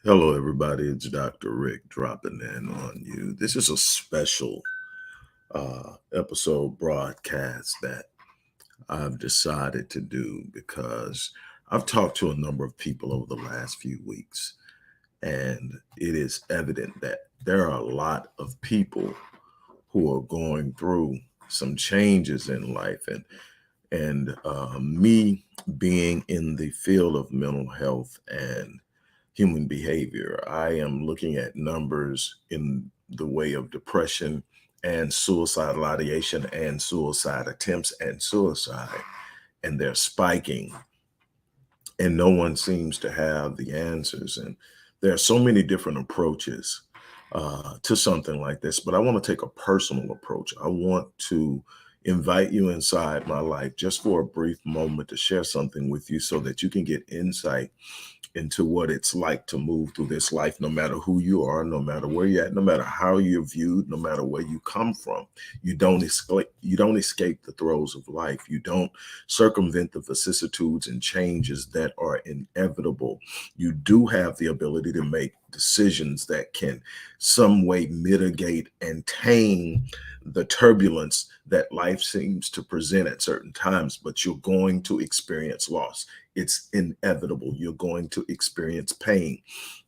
Hello, everybody. It's Dr. Rick dropping in on you. This is a special episode broadcast that I've decided to do because I've talked to a number of people over the last few weeks, and it is evident that there are a lot of people who are going through some changes in life, and me being in the field of mental health and human behavior. I am looking at numbers in the way of depression and suicidal ideation and suicide attempts and suicide, and they're spiking, and no one seems to have the answers. And there are so many different approaches to something like this, but I want to take a personal approach. I want to invite you inside my life just for a brief moment to share something with you so that you can get insight into what it's like to move through this life, no matter who you are, no matter where you're at, no matter how you're viewed, no matter where you come from. You don't escape the throes of life. You don't circumvent the vicissitudes and changes that are inevitable. You do have the ability to make decisions that can some way mitigate and tame the turbulence that life seems to present at certain times, but you're going to experience loss. It's inevitable. You're going to experience pain.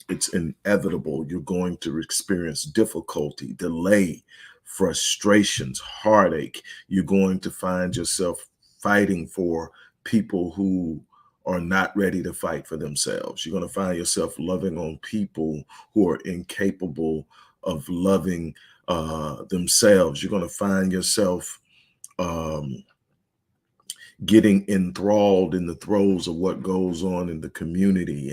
It's inevitable. You're going to experience difficulty, delay, frustrations, heartache. You're going to find yourself fighting for people who are not ready to fight for themselves. You're going to find yourself loving on people who are incapable of loving themselves. You're going to find yourself um, getting enthralled in the throes of what goes on in the community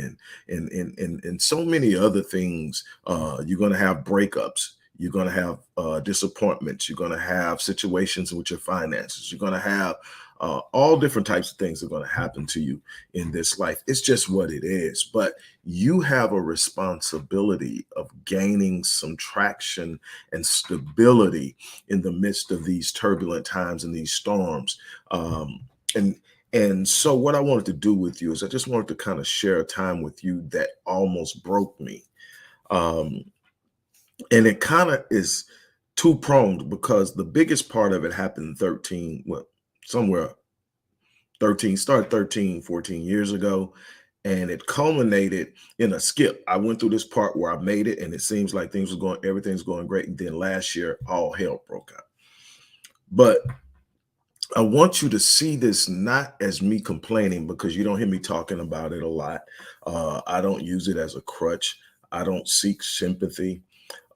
and so many other things. You're going to have breakups. You're going to have disappointments. You're going to have situations with your finances. You're going to have all different types of things are going to happen to you in this life. It's just what it is. But you have a responsibility of gaining some traction and stability in the midst of these turbulent times and these storms. And and so what I wanted to do with you is I just wanted to kind of share a time with you that almost broke me. Um, and it kind of is two pronged because the biggest part of it happened 13, well, somewhere 13, started 13, 14 years ago. And it culminated in a skip. I went through this part where I made it and it seems like everything's going great. And then last year, all hell broke out. But I want you to see this not as me complaining because you don't hear me talking about it a lot. I don't use it as a crutch. I don't seek sympathy.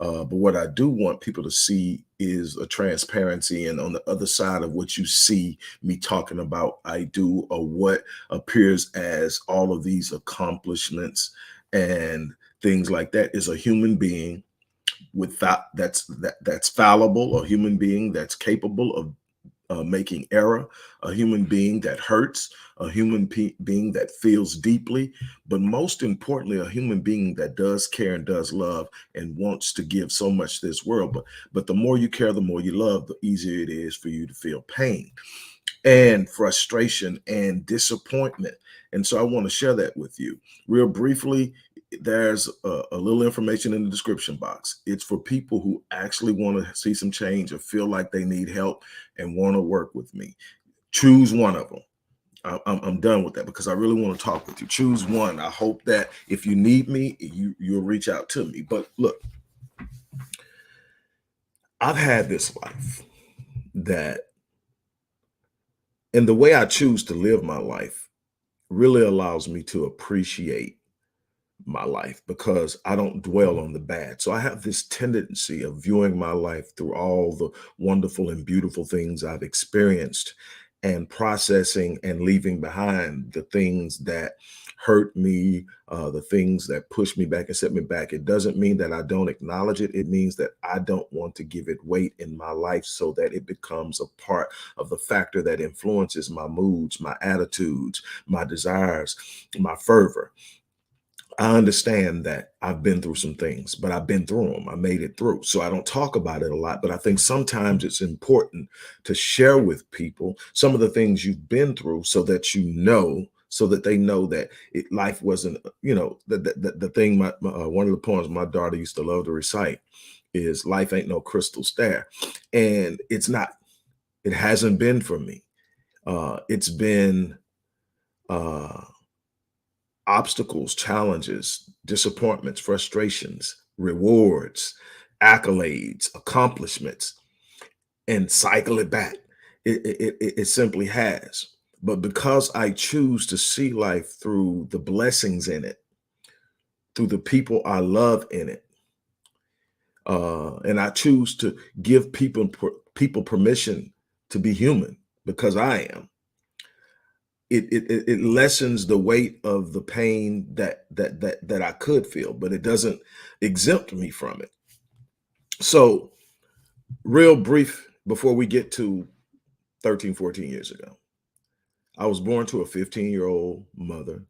But what I do want people to see is a transparency. And on the other side of what you see me talking about, I do what appears as all of these accomplishments and things like that is a human being without that's fallible, a human being that's capable of making error, a human being that hurts, a being that feels deeply, but most importantly, a human being that does care and does love and wants to give so much to this world. But the more you care, the more you love, the easier it is for you to feel pain and frustration and disappointment. And so I want to share that with you real briefly. There's a little information in the description box. It's for people who actually want to see some change or feel like they need help and want to work with me. Choose one of them. I'm done with that because I really want to talk with you. Choose one. I hope that if you need me, you'll reach out to me. But look, I've had this life that, and the way I choose to live my life really allows me to appreciate my life because I don't dwell on the bad. So I have this tendency of viewing my life through all the wonderful and beautiful things I've experienced and processing and leaving behind the things that hurt me, the things that push me back and set me back. It doesn't mean that I don't acknowledge it. It means that I don't want to give it weight in my life so that it becomes a part of the factor that influences my moods, my attitudes, my desires, my fervor. I understand that I've been through some things, but I've been through them. I made it through. So I don't talk about it a lot, but I think sometimes it's important to share with people some of the things you've been through so that you know so that they know that life wasn't, the thing, one of the poems my daughter used to love to recite is life ain't no crystal stair. And it's not, it hasn't been for me. It's been uh, obstacles, challenges, disappointments, frustrations, rewards, accolades, accomplishments, and cycle it back. It simply has. But because I choose to see life through the blessings in it, through the people I love in it, and I choose to give people permission to be human because I am. It lessens the weight of the pain that I could feel, but it doesn't exempt me from it. So, real brief before we get to 13, 14 years ago. I was born to a 15-year-old mother.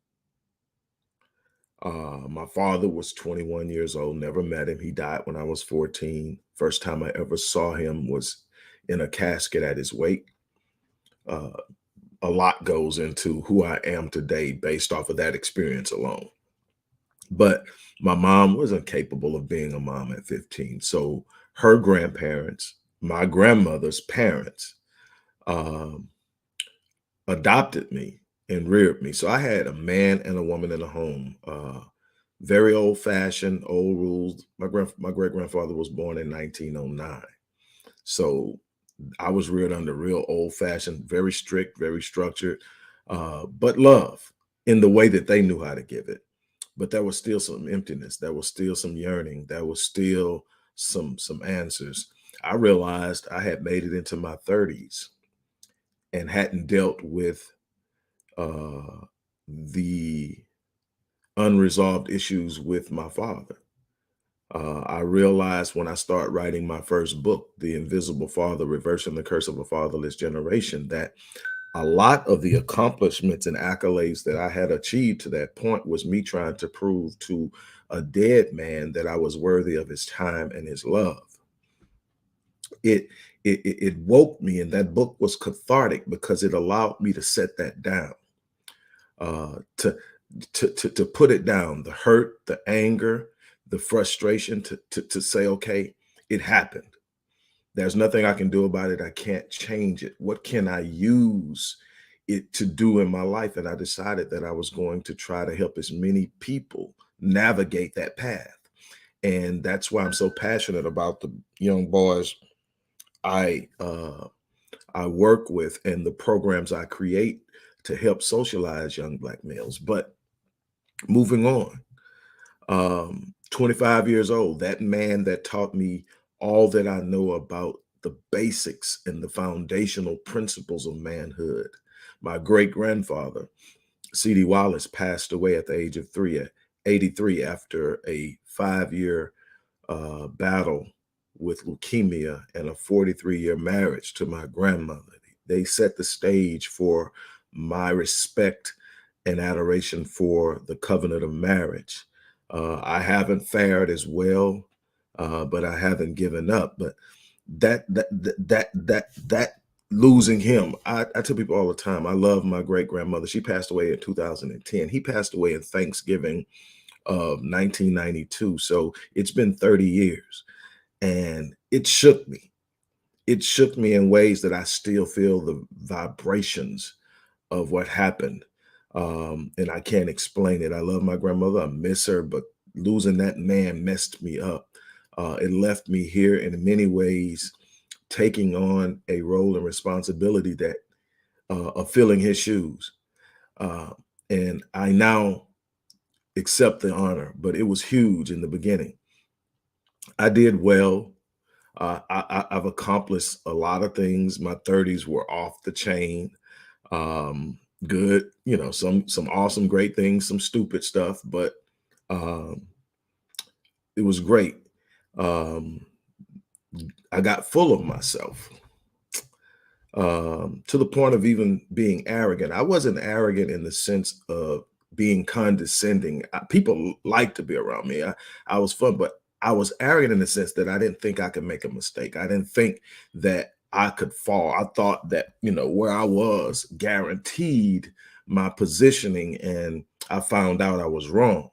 My father was 21 years old, never met him. He died when I was 14. First time I ever saw him was in a casket at his wake. Uh, a lot goes into who I am today based off of that experience alone. But my mom wasn't capable of being a mom at 15. So her grandparents, my grandmother's parents, um, adopted me and reared me. So I had a man and a woman in the home. Very old fashioned, old rules. My great grandfather was born in 1909. So I was reared under real old fashioned, very strict, very structured, but love in the way that they knew how to give it. But there was still some emptiness. There was still some yearning. There was still some answers. I realized I had made it into my 30s and hadn't dealt with uh, the unresolved issues with my father. I realized when I started writing my first book, The Invisible Father, Reversing the Curse of a Fatherless Generation, that a lot of the accomplishments and accolades that I had achieved to that point was me trying to prove to a dead man that I was worthy of his time and his love. It it woke me, and that book was cathartic because it allowed me to set that down, uh, to to put it down, the hurt, the anger, the frustration, to say, okay, it happened. There's nothing I can do about it. I can't change it. What can I use it to do in my life? And I decided that I was going to try to help as many people navigate that path. And that's why I'm so passionate about the young boys I I work with and the programs I create to help socialize young Black males. But moving on, 25 years old, that man that taught me all that I know about the basics and the foundational principles of manhood. My great grandfather, C.D. Wallace, passed away at the age of 83 after a 5-year battle with leukemia and a 43-year marriage to my grandmother. They set the stage for my respect and adoration for the covenant of marriage. I haven't fared as well, but I haven't given up. But that losing him, I tell people all the time, I love my great grandmother. She passed away in 2010. He passed away in Thanksgiving of 1992. So it's been 30 years, and it shook me. It shook me in ways that I still feel the vibrations of what happened. And I can't explain it. I love my grandmother. I miss her, but losing that man messed me up. It left me here in many ways, taking on a role and responsibility that of filling his shoes. Uh, and I now accept the honor, but it was huge in the beginning. I did well. I've accomplished a lot of things. My 30s were off the chain. Good, some awesome, great things, some stupid stuff, but um, it was great. Um, I got full of myself to the point of even being arrogant. I wasn't arrogant in the sense of being condescending. People like to be around me. I was fun, but I was arrogant in the sense that I didn't think I could make a mistake. I didn't think that I could fall. I thought that, where I was guaranteed my positioning, and I found out I was wrong.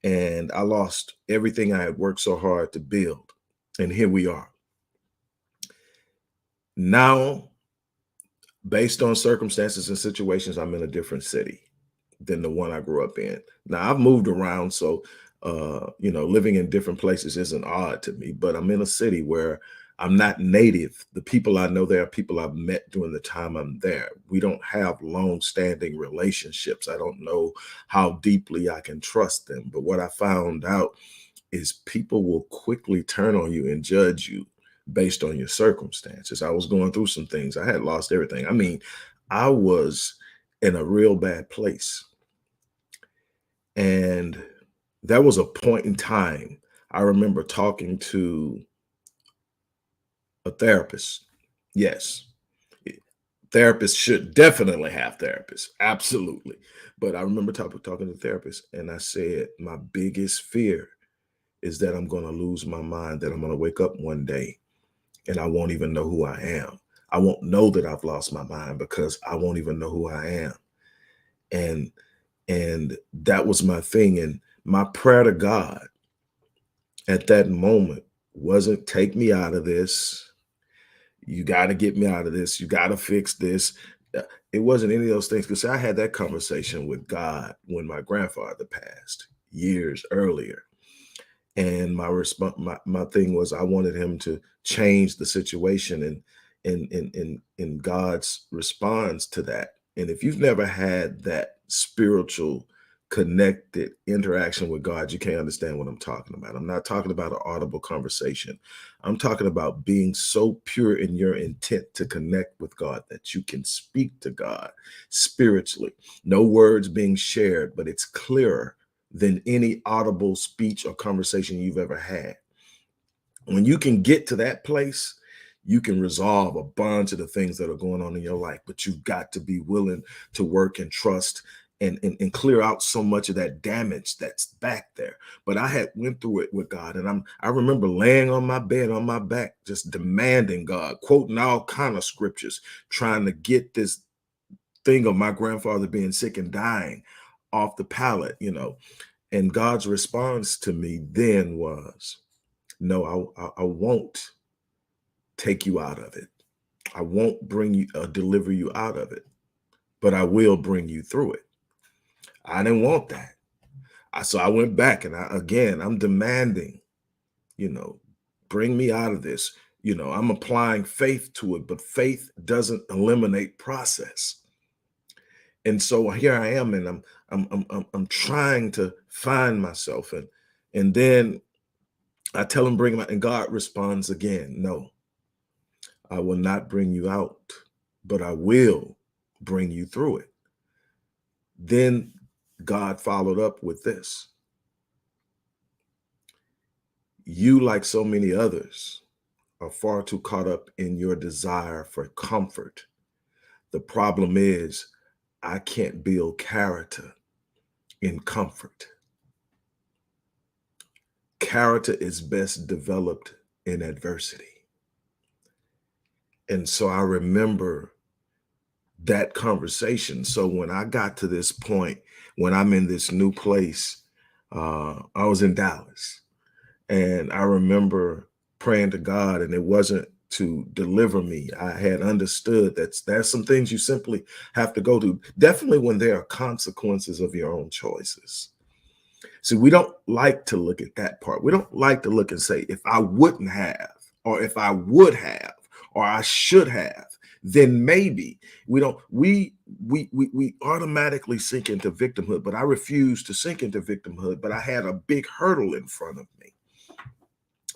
And I lost everything I had worked so hard to build. And here we are. Now, based on circumstances and situations, I'm in a different city than the one I grew up in. Now, I've moved around, so living in different places isn't odd to me, but I'm in a city where I'm not native. The people I know there are people I've met during the time I'm there. We don't have long-standing relationships. I don't know how deeply I can trust them. But what I found out is people will quickly turn on you and judge you based on your circumstances. I was going through some things. I had lost everything. I mean, I was in a real bad place. And there was a point in time I remember talking to a therapist. Yes, therapists should definitely have therapists. Absolutely. But I remember talking to therapists, and I said, my biggest fear is that I'm going to lose my mind, that I'm going to wake up one day and I won't even know who I am. I won't know that I've lost my mind because I won't even know who I am. And that was my thing. And my prayer to God at that moment wasn't, take me out of this. You got to get me out of this. You got to fix this. It wasn't any of those things, because I had that conversation with God when my grandfather passed years earlier. And my response, my thing was, I wanted him to change the situation, and God's response to that. And if you've never had that spiritual connected interaction with God, you can't understand what I'm talking about. I'm not talking about an audible conversation. I'm talking about being so pure in your intent to connect with God that you can speak to God spiritually. No words being shared, but it's clearer than any audible speech or conversation you've ever had. When you can get to that place, you can resolve a bunch of the things that are going on in your life, but you've got to be willing to work and trust and clear out so much of that damage that's back there. But I had went through it with God, and I remember laying on my bed on my back, just demanding God, quoting all kind of scriptures, trying to get this thing of my grandfather being sick and dying off the pallet, And God's response to me then was, no, I won't take you out of it. I won't bring you, deliver you out of it, but I will bring you through it. I didn't want that. So I went back, and I'm demanding, bring me out of this. I'm applying faith to it, but faith doesn't eliminate process. And so here I am, and I'm trying to find myself, and then I tell him, bring him out, and God responds again, no, I will not bring you out, but I will bring you through it. Then God followed up with this: you, like so many others, are far too caught up in your desire for comfort. The problem is, I can't build character in comfort. Character is best developed in adversity. And so I remember that conversation. So when I got to this point, when I'm in this new place, I was in Dallas, and I remember praying to God, and it wasn't to deliver me. I had understood that there's some things you simply have to go through, definitely when there are consequences of your own choices. See, we don't like to look at that part. We don't like to look and say, if I wouldn't have, or if I would have, or I should have, then maybe. We automatically sink into victimhood, but I refuse to sink into victimhood. But I had a big hurdle in front of me.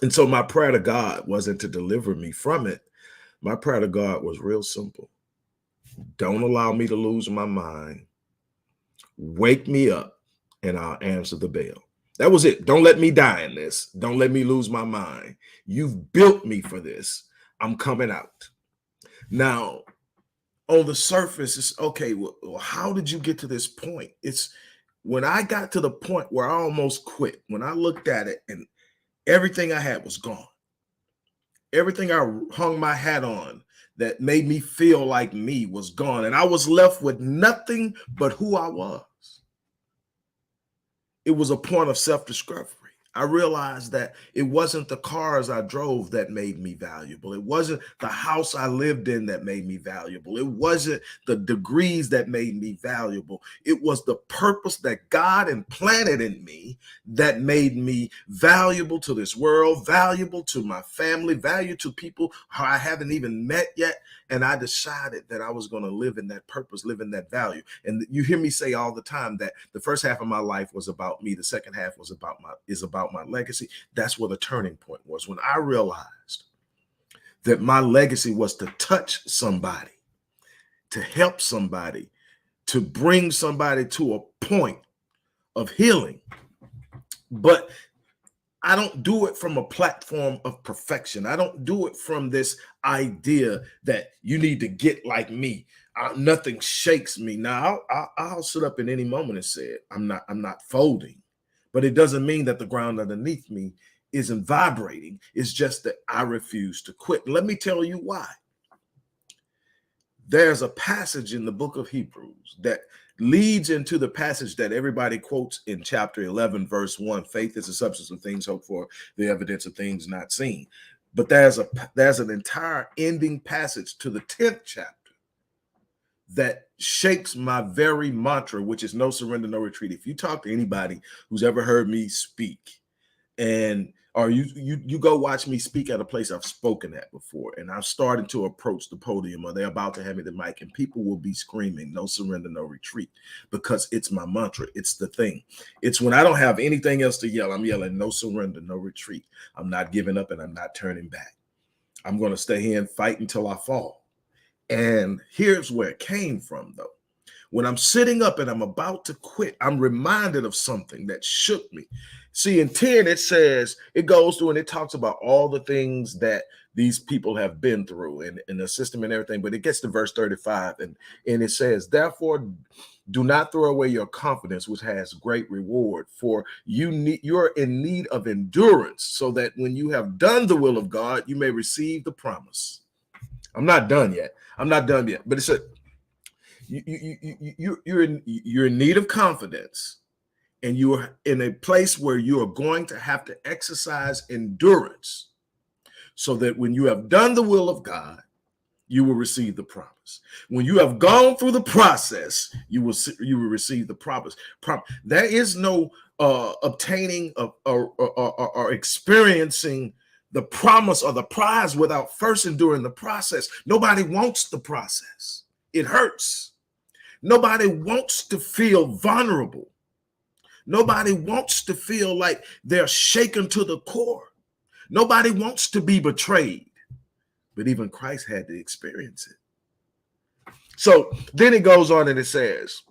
And so my prayer to God wasn't to deliver me from it. My prayer to God was real simple. Don't allow me to lose my mind. Wake me up, and I'll answer the bell. That was it. Don't let me die in this. Don't let me lose my mind. You've built me for this. I'm coming out. Now, on the surface, it's okay. Well, how did you get to this point? It's when I got to the point where I almost quit, when I looked at it and everything I had was gone. Everything I hung my hat on that made me feel like me was gone. And I was left with nothing but who I was. It was a point of self-discovery. I realized that it wasn't the cars I drove that made me valuable. It wasn't the house I lived in that made me valuable. It wasn't the degrees that made me valuable. It was the purpose that God implanted in me that made me valuable to this world, valuable to my family, valuable to people who I haven't even met yet. And I decided that I was going to live in that purpose, live in that value. And you hear me say all the time that the first half of my life was about me. The second half was about my legacy. That's where the turning point was, when I realized that my legacy was to touch somebody, to help somebody, to bring somebody to a point of healing. But I don't do it from a platform of perfection. I don't do it from this idea that you need to get like me. Nothing shakes me. Now I'll sit up in any moment and say it. I'm not folding, but it doesn't mean that the ground underneath me isn't vibrating. It's just that I refuse to quit. Let me tell you why. There's a passage in the book of Hebrews that leads into the passage that everybody quotes in chapter 11, verse 1. Faith is the substance of things hoped for, the evidence of things not seen. But there's an entire ending passage to the 10th chapter that shakes my very mantra, which is no surrender, no retreat. If you talk to anybody who's ever heard me speak, or you go watch me speak at a place I've spoken at before, and I've started to approach the podium, or they're about to hand me the mic, and people will be screaming, no surrender, no retreat, because it's my mantra. It's the thing. It's when I don't have anything else to yell, I'm yelling, no surrender, no retreat. I'm not giving up and I'm not turning back. I'm going to stay here and fight until I fall. And here's where it came from, though. When I'm sitting up and I'm about to quit, I'm reminded of something that shook me. See, in 10, it goes through and it talks about all the things that these people have been through and the system and everything. But it gets to verse 35 and it says, therefore, do not throw away your confidence, which has great reward, for you're in need of endurance, so that when you have done the will of God, you may receive the promise. I'm not done yet. But it said, you're in need of confidence, and you're in a place where you are going to have to exercise endurance, so that when you have done the will of God, you will receive the promise. When you have gone through the process, you will receive the promise. There is no obtaining or experiencing the promise or the prize without first enduring the process. Nobody wants the process. It hurts. Nobody wants to feel vulnerable. Nobody wants to feel like they're shaken to the core. Nobody wants to be betrayed. But even Christ had to experience it. So then it goes on and it says,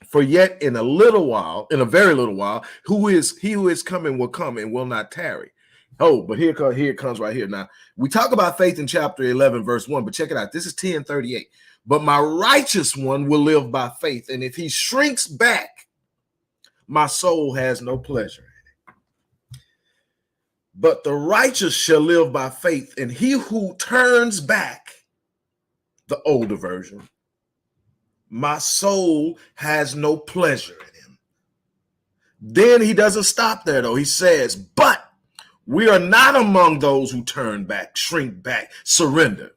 for yet in a very little while, he who is coming will come and will not tarry. Oh, but here it comes right here. Now, we talk about faith in chapter 11, verse 1, but check it out. This is 10:38. But my righteous one will live by faith, and if he shrinks back, my soul has no pleasure in it. But the righteous shall live by faith, and he who turns back, the older version, my soul has no pleasure in him. Then he doesn't stop there, though. He says, but we are not among those who turn back, shrink back, surrender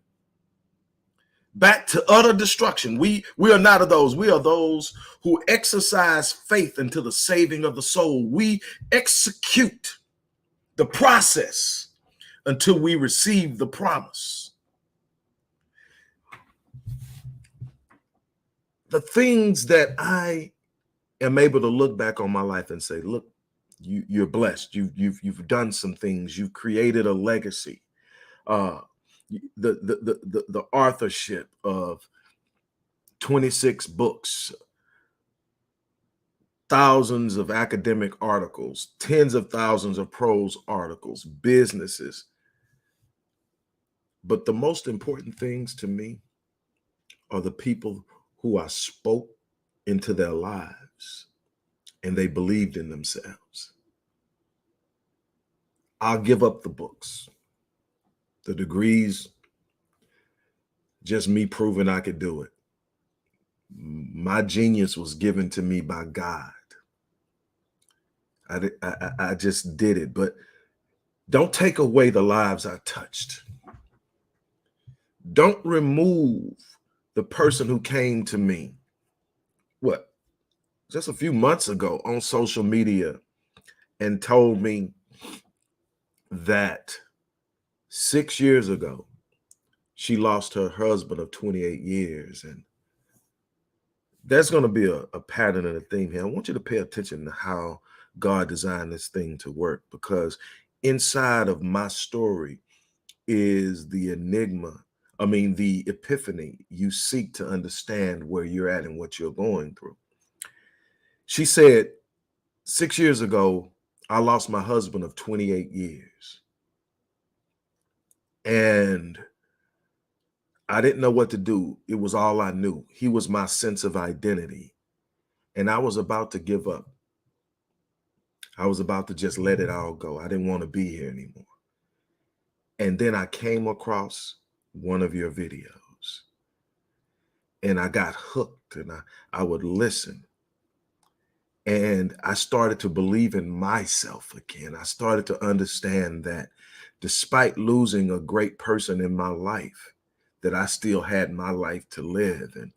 back to utter destruction. We are not of those. We are those who exercise faith until the saving of the soul. We execute the process until we receive the promise. The things that I am able to look back on my life and say, look, you're blessed. You've done some things. You've created a legacy. The authorship of 26 books, thousands of academic articles, tens of thousands of prose articles, businesses. But the most important things to me are the people who I spoke into their lives and they believed in themselves. I'll give up the books, the degrees, just me proving I could do it. My genius was given to me by God. I just did it. But don't take away the lives I touched. Don't remove the person who came to me, what, just a few months ago on social media and told me that 6 years ago, she lost her husband of 28 years. And there's going to be a pattern and a theme here. I want you to pay attention to how God designed this thing to work, because inside of my story is the enigma. I mean, the epiphany. You seek to understand where you're at and what you're going through. She said, 6 years ago, I lost my husband of 28 years. And I didn't know what to do. It was all I knew. He was my sense of identity. And I was about to give up. I was about to just let it all go. I didn't want to be here anymore. And then I came across one of your videos and I got hooked, and I would listen. And I started to believe in myself again. I started to understand that despite losing a great person in my life, that I still had my life to live. And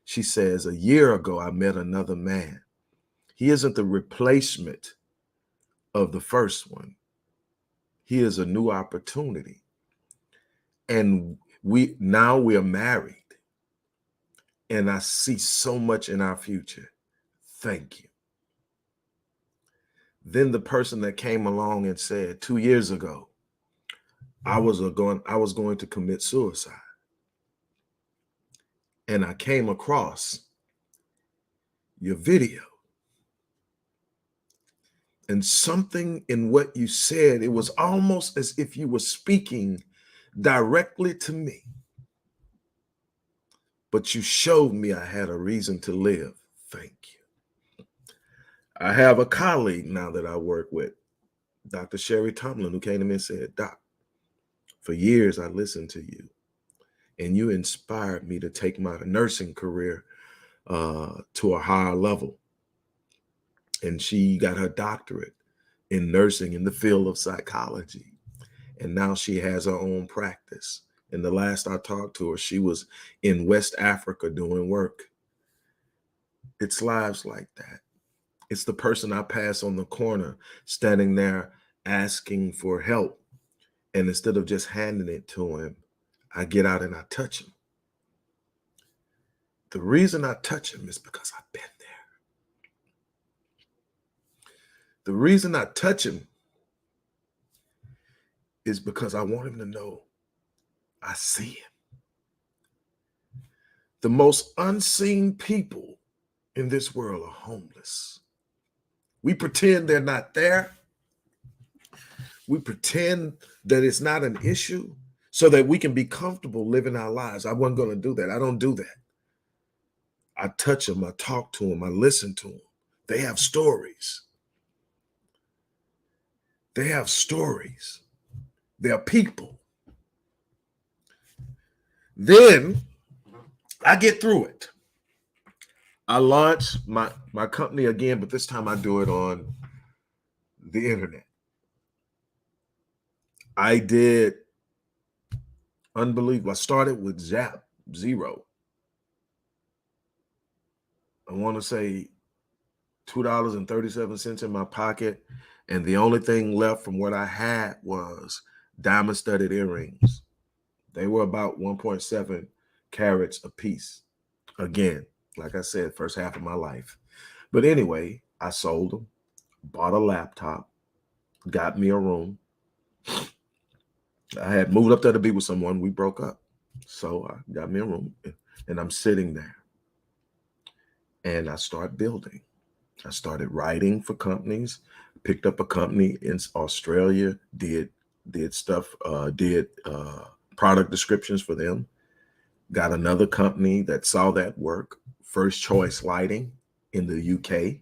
she says, a year ago, I met another man. He isn't the replacement of the first one. He is a new opportunity. And we are married. And I see so much in our future. Thank you. Then the person that came along and said 2 years ago, I was going to commit suicide. And I came across your video. And something in what you said, it was almost as if you were speaking directly to me. But you showed me I had a reason to live. Thank you. I have a colleague now that I work with, Dr. Sherry Tomlin, who came to me and said, Doc, for years I listened to you, and you inspired me to take my nursing career to a higher level. And she got her doctorate in nursing in the field of psychology. And now she has her own practice. And the last I talked to her, she was in West Africa doing work. It's lives like that. It's the person I pass on the corner, standing there asking for help. And instead of just handing it to him, I get out and I touch him. The reason I touch him is because I've been there. The reason I touch him is because I want him to know I see him. The most unseen people in this world are homeless. We pretend they're not there. We pretend that it's not an issue so that we can be comfortable living our lives. I wasn't going to do that. I don't do that. I touch them. I talk to them. I listen to them. They have stories. They have stories. They're people. Then I get through it. I launch my company again, but this time I do it on the internet. I did unbelievable. I started with zero. I want to say $2.37 in my pocket. And the only thing left from what I had was diamond studded earrings. They were about 1.7 carats a piece. Again, like I said, first half of my life. But anyway, I sold them, bought a laptop, got me a room. I had moved up there to be with someone. We broke up. So I got me a room and I'm sitting there and I start building. I started writing for companies, picked up a company in Australia, did product descriptions for them, got another company that saw that work, First Choice Lighting in the UK,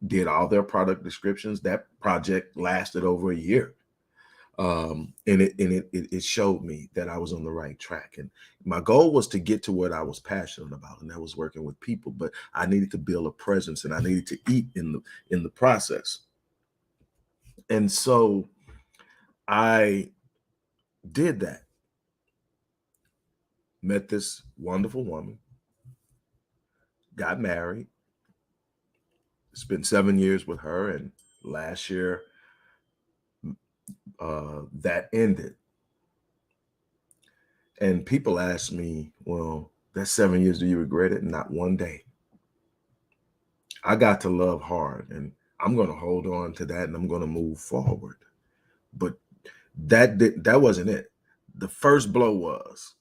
did all their product descriptions. That project lasted over a year. And it showed me that I was on the right track. And my goal was to get to what I was passionate about, and that was working with people. But I needed to build a presence, and I needed to eat in the process. And so I did that. Met this wonderful woman, got married, spent 7 years with her, and last year that ended. And people ask me, well, that's 7 years. Do you regret it? Not one day. I got to love hard, and I'm going to hold on to that, and I'm going to move forward. But that wasn't it. The first blow was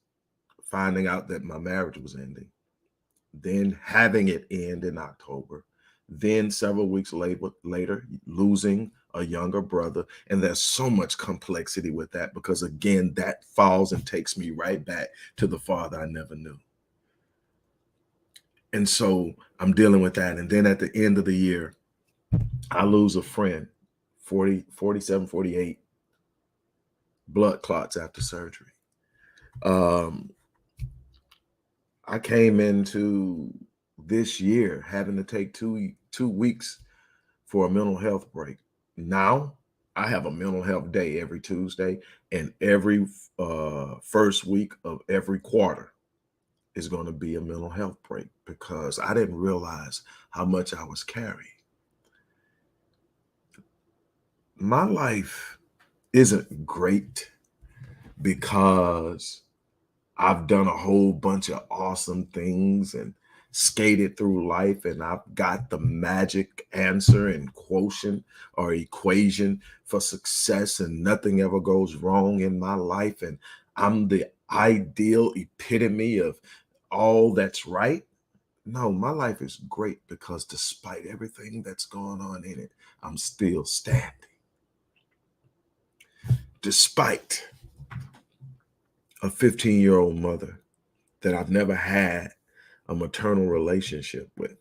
finding out that my marriage was ending, then having it end in October, then several weeks later losing a younger brother. And there's so much complexity with that, because again, that falls and takes me right back to the father I never knew. And so I'm dealing with that. And then at the end of the year, I lose a friend, 40, 47, 48 blood clots after surgery. Um, I came into this year having to take two weeks for a mental health break. Now I have a mental health day every Tuesday, and every first week of every quarter is going to be a mental health break, because I didn't realize how much I was carrying. My life isn't great because I've done a whole bunch of awesome things and skated through life, and I've got the magic answer and quotient or equation for success, and nothing ever goes wrong in my life, and I'm the ideal epitome of all that's right. No, my life is great, because despite everything that's going on in it, I'm still standing. Despite a 15-year-old mother that I've never had a maternal relationship with.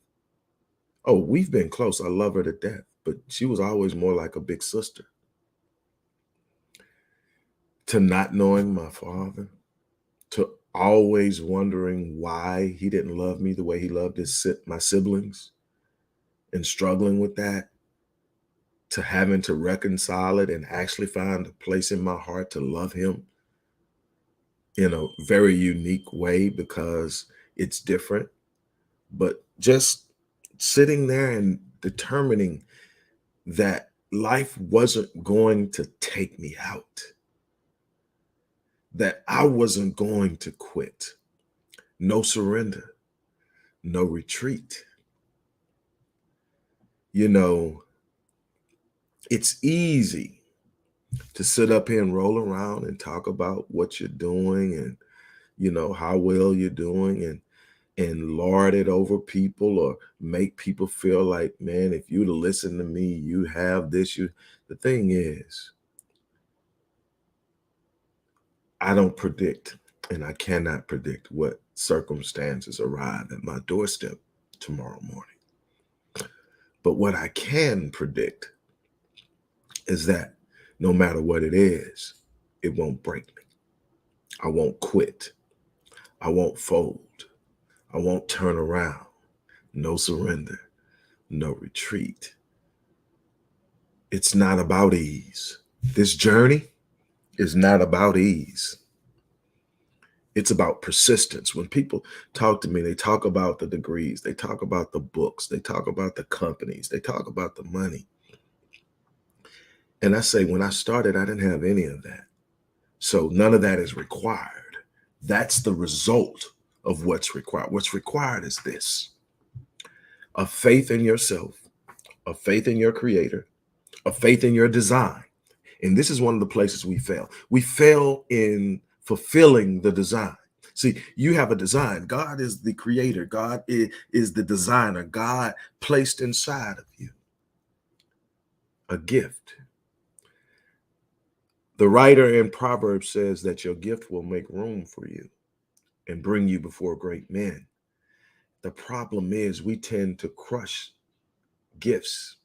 Oh, we've been close. I love her to death, but she was always more like a big sister. To not knowing my father, to always wondering why he didn't love me the way he loved my siblings, and struggling with that, to having to reconcile it and actually find a place in my heart to love him in a very unique way, because it's different. But just sitting there and determining that life wasn't going to take me out, that I wasn't going to quit. No surrender, no retreat. You know, it's easy to sit up here and roll around and talk about what you're doing, and how well you're doing, and lord it over people, or make people feel like, man, if you'd have listened to me, you have this. The thing is, I don't predict, and I cannot predict what circumstances arrive at my doorstep tomorrow morning. But what I can predict is that no matter what it is, it won't break me. I won't quit. I won't fold. I won't turn around. No surrender, no retreat. It's not about ease. This journey is not about ease. It's about persistence. When people talk to me, they talk about the degrees, they talk about the books, they talk about the companies, they talk about the money. And I say, when I started, I didn't have any of that. So none of that is required. That's the result of what's required. What's required is this: a faith in yourself, a faith in your creator, a faith in your design. And this is one of the places we fail. We fail in fulfilling the design. See, you have a design. God is the creator. God is the designer. God placed inside of you a gift. The writer in Proverbs says that your gift will make room for you and bring you before great men. The problem is, we tend to crush gifts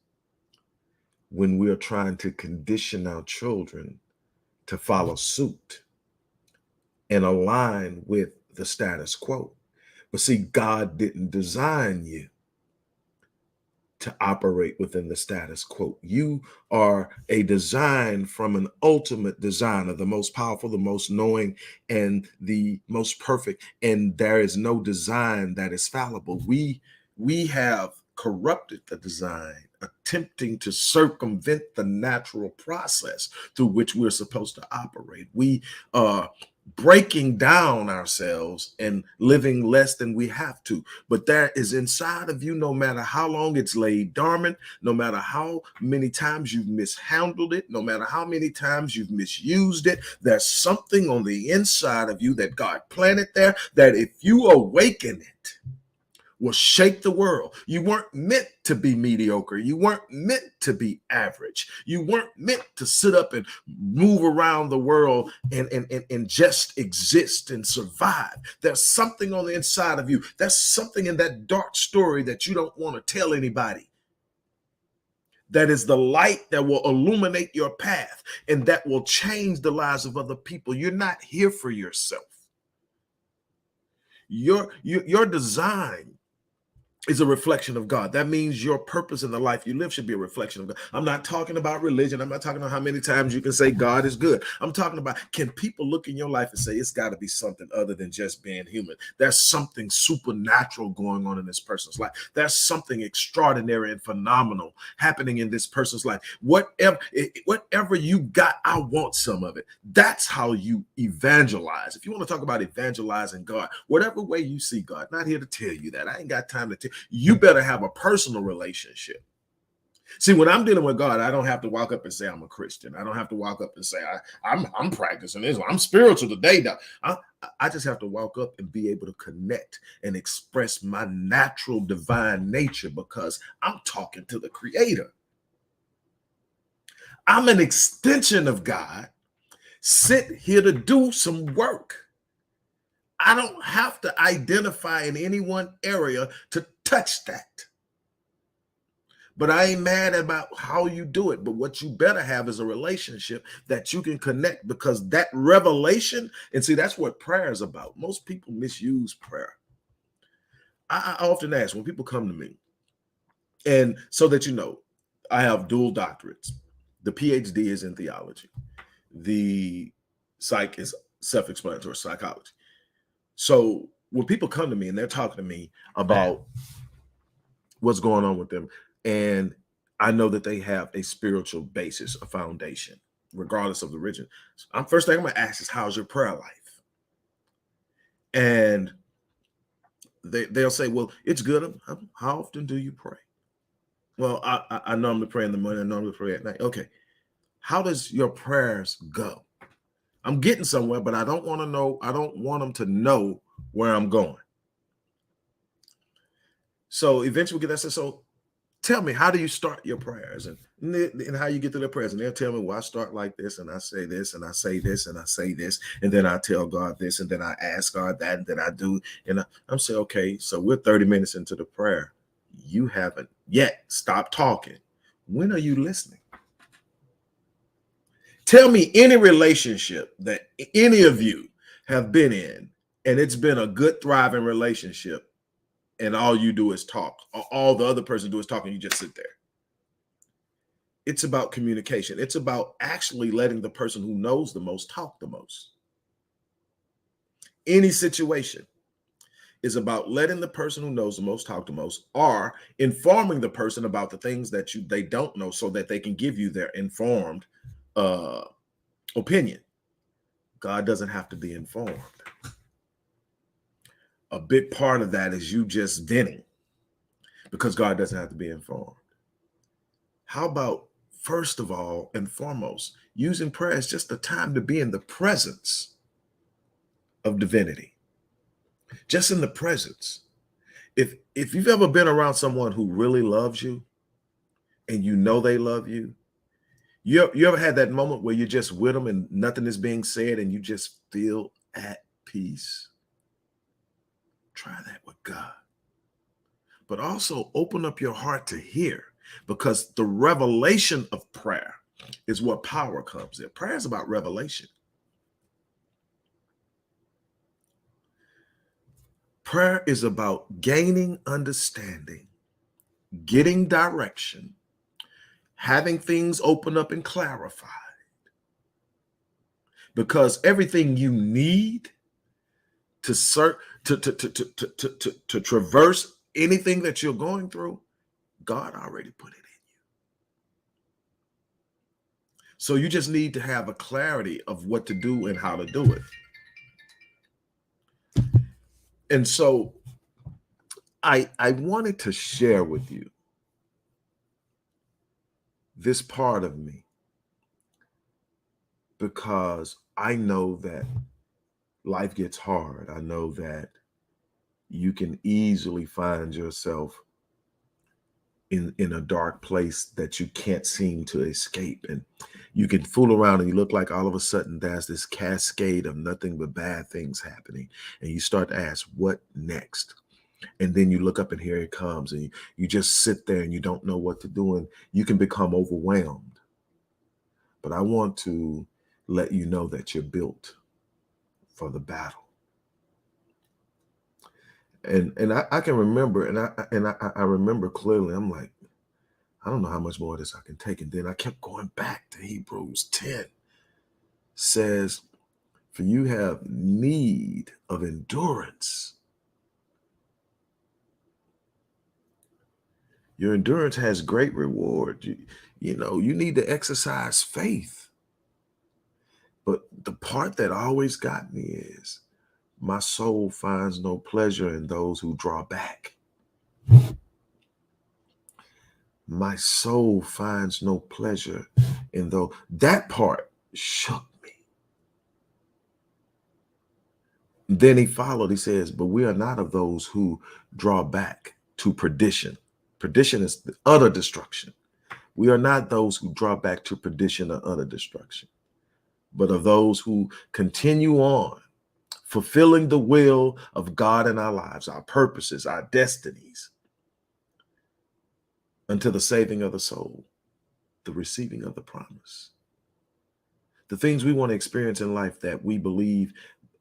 when we're trying to condition our children to follow suit and align with the status quo. But see, God didn't design you to operate within the status quo. You are a design from an ultimate designer, the most powerful, the most knowing, and the most perfect. And there is no design that is fallible. We have corrupted the design, attempting to circumvent the natural process through which we're supposed to operate. We are breaking down ourselves and living less than we have to. But there is inside of you, no matter how long it's laid dormant, no matter how many times you've mishandled it, no matter how many times you've misused it, there's something on the inside of you that God planted there that if you awaken it, will shake the world. You weren't meant to be mediocre. You weren't meant to be average. You weren't meant to sit up and move around the world and just exist and survive. There's something on the inside of you. There's something in that dark story that you don't want to tell anybody. That is the light that will illuminate your path and that will change the lives of other people. You're not here for yourself. Your design is a reflection of God. That means your purpose in the life you live should be a reflection of God. I'm not talking about religion. I'm not talking about how many times you can say God is good. I'm talking about, can people look in your life and say it's got to be something other than just being human? There's something supernatural going on in this person's life. There's something extraordinary and phenomenal happening in this person's life. Whatever you got, I want some of it. That's how you evangelize. If you want to talk about evangelizing God, whatever way you see God, not here to tell you that. I ain't got time to tell you. Better have a personal relationship. See, when I'm dealing with God, I don't have to walk up and say I'm a Christian. I don't have to walk up and say I'm practicing this. I'm spiritual today. I just have to walk up and be able to connect and express my natural divine nature because I'm talking to the Creator. I'm an extension of God, sent here to do some work. I don't have to identify in any one area to touch that. But I ain't mad about how you do it. But what you better have is a relationship that you can connect, because that revelation, and see, that's what prayer is about. Most people misuse prayer. I often ask when people come to me, and so that you know, I have dual doctorates. The ph.d. is in theology. The psych is self-explanatory psychology. So when people come to me and they're talking to me about what's going on with them, and I know that they have a spiritual basis, a foundation, regardless of the religion, first thing I'm going to ask is, how's your prayer life? And they'll say, well, it's good. How often do you pray? Well, I normally pray in the morning. I normally pray at night. Okay. How does your prayers go? I'm getting somewhere, but I don't want to know. I don't want them to know where I'm going. So eventually we get that. So tell me, how do you start your prayers, and how you get to their prayers? And they'll tell me, well, I start like this, and I say this, and I say this, and I say this, and then I tell God this, and then I ask God that, and then I do. And I'm saying, okay, so we're 30 minutes into the prayer. You haven't yet stopped talking. When are you listening? Tell me any relationship that any of you have been in, and it's been a good, thriving relationship, and all you do is talk. All the other person do is talk, and you just sit there. It's about communication. It's about actually letting the person who knows the most talk the most. Any situation is about letting the person who knows the most talk the most, or informing the person about the things that they don't know, so that they can give you their informed opinion. God doesn't have to be informed. A big part of that is you just venting, because God doesn't have to be informed. How about, first of all and foremost, using prayer as just a time to be in the presence of divinity, just in the presence. If you've ever been around someone who really loves you, and you know they love you, you ever had that moment where you're just with them and nothing is being said and you just feel at peace? Try that with God. But also open up your heart to hear, because the revelation of prayer is what power comes in. Prayer is about revelation. Prayer is about gaining understanding, getting direction, having things open up and clarify. Because everything you need to to traverse anything that you're going through, God already put it in you. So you just need to have a clarity of what to do and how to do it. And so I wanted to share with you this part of me because I know that life gets hard. I know that you can easily find yourself in a dark place that you can't seem to escape. And you can fool around and you look like all of a sudden there's this cascade of nothing but bad things happening. And you start to ask, what next? And then you look up and here it comes. And you just sit there and you don't know what to do. And you can become overwhelmed. But I want to let you know that you're built for the battle. And I can remember, and I remember clearly, I'm like, I don't know how much more of this I can take. And then I kept going back to Hebrews 10. Says, for you have need of endurance. Your endurance has great reward. You know, you need to exercise faith. But the part that always got me is, my soul finds no pleasure in those who draw back. My soul finds no pleasure in those. That part shook me. Then he followed, he says, but we are not of those who draw back to perdition. Perdition is the utter destruction. We are not those who draw back to perdition or utter destruction, but of those who continue on, fulfilling the will of God in our lives, our purposes, our destinies, until the saving of the soul, the receiving of the promise. The things we want to experience in life that we believe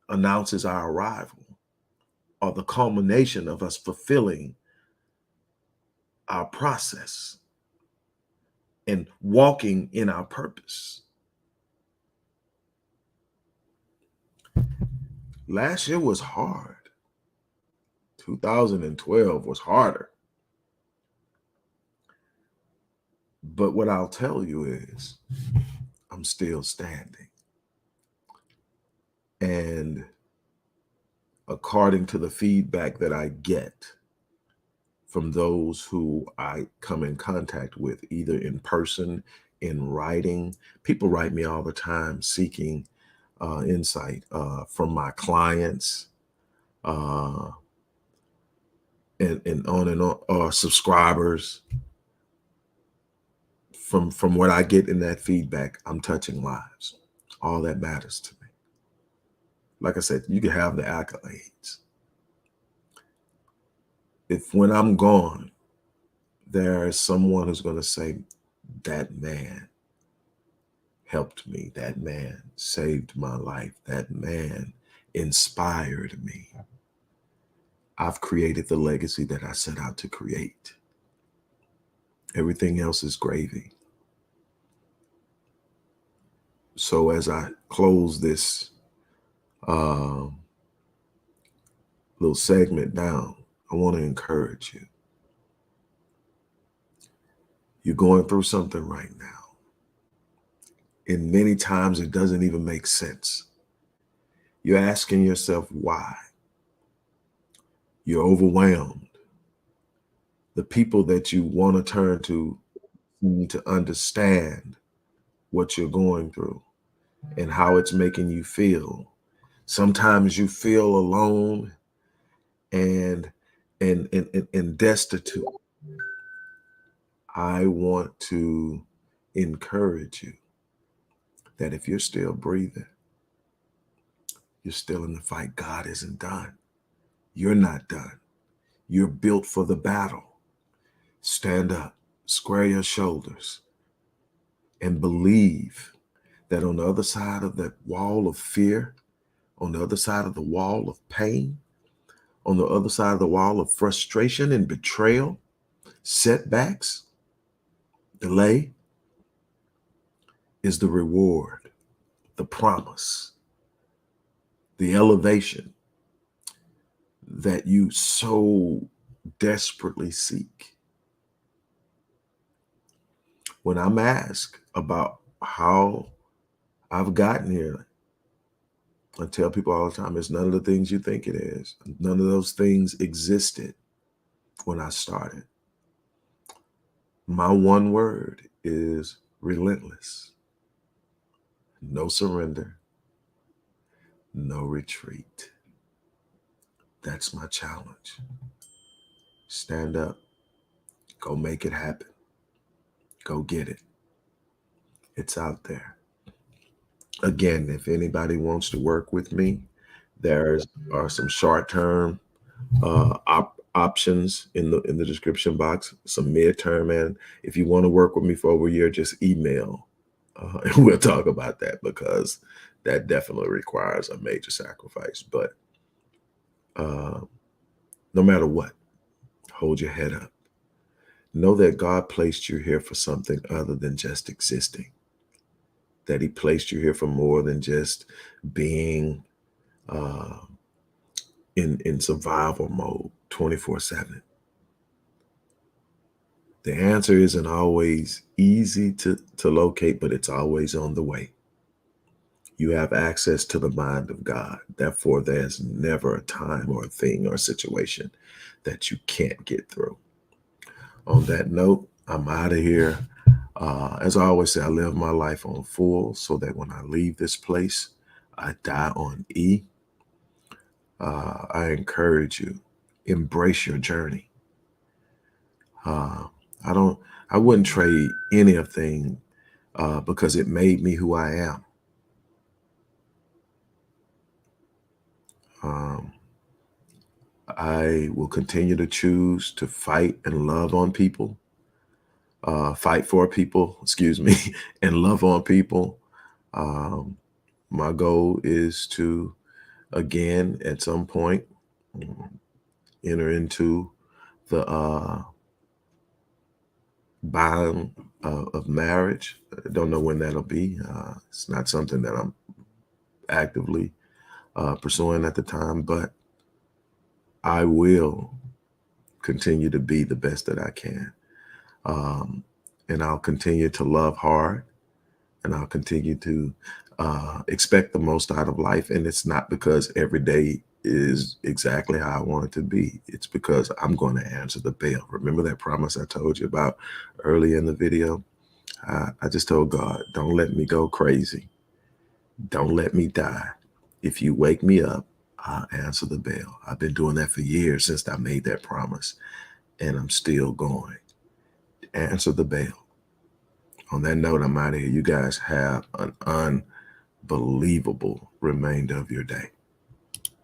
announces our arrival are the culmination of us fulfilling our process and walking in our purpose. Last year was hard. 2012 was harder. But what I'll tell you is, I'm still standing. And according to the feedback that I get from those who I come in contact with, either in person, in writing, people write me all the time seeking insight from my clients, and on, or subscribers. From what I get in that feedback, I'm touching lives. All that matters to me. Like I said, you can have the accolades. If when I'm gone, there is someone who's going to say, that man helped me. That man saved my life. That man inspired me. I've created the legacy that I set out to create. Everything else is gravy. So as I close this little segment down, I want to encourage you. You're going through something right now. And many times it doesn't even make sense. You're asking yourself why. You're overwhelmed. The people that you want to turn to need to understand what you're going through and how it's making you feel. Sometimes you feel alone and destitute. I want to encourage you that if you're still breathing, you're still in the fight. God isn't done. You're not done. You're built for the battle. Stand up, square your shoulders, and believe that on the other side of that wall of fear, on the other side of the wall of pain, on the other side of the wall of frustration and betrayal, setbacks, delay, is the reward, the promise, the elevation that you so desperately seek. When I'm asked about how I've gotten here, I tell people all the time, it's none of the things you think it is. None of those things existed when I started. My one word is relentless. No surrender, no retreat. That's my challenge. Stand up, go make it happen, go get it. It's out there. Again, if anybody wants to work with me, there are some short-term options in the description box, some midterm, and if you want to work with me for over a year, just email, and we'll talk about that, because that definitely requires a major sacrifice. But no matter what, hold your head up. Know that God placed you here for something other than just existing, that he placed you here for more than just being in survival mode 24/7. The answer isn't always easy to locate, but it's always on the way. You have access to the mind of God. Therefore, there's never a time or a thing or a situation that you can't get through. On that note, I'm out of here. As I always say, I live my life on full so that when I leave this place, I die on E. I encourage you, embrace your journey. I wouldn't trade anything because it made me who I am. I will continue to choose to fight and love on people, fight for people, excuse me, and love on people. My goal is to, again, at some point, enter into the bond of marriage. I don't know when that'll be. It's not something that I'm actively pursuing at the time, but I will continue to be the best that I can. And I'll continue to love hard, and I'll continue to expect the most out of life. And it's not because every day is exactly how I want it to be. It's because I'm going to answer the bell. Remember that promise I told you about early in the video? I just told God, don't let me go crazy. Don't let me die. If you wake me up, I'll answer the bell. I've been doing that for years since I made that promise, and I'm still going. Answer the bell. On that note, I'm out of here. You guys have an unbelievable remainder of your day.